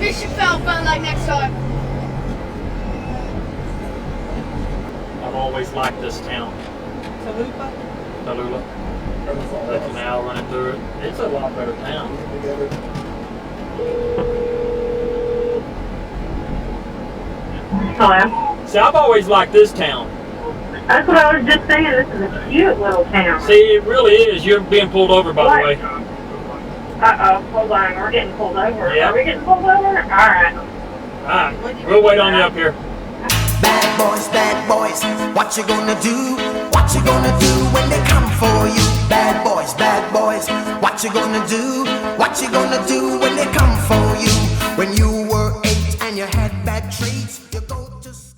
Mission failed, fun like next time. I've always liked this town. Tallulah. The canal running through it. It's a lot better town. Hello? See, I've always liked this town. That's what I was just saying. This is a cute little town. See, it really is. You're being pulled over, by the way. Uh-oh. Hold on. We're getting pulled over. Yeah. Are we getting pulled over? Alright. Alright. We'll wait on you up here. Bad boys, what you gonna do? What you gonna do when they come for you? Bad boys, what you gonna do? What you gonna do when they come for you? When you were 8 and you had bad trees.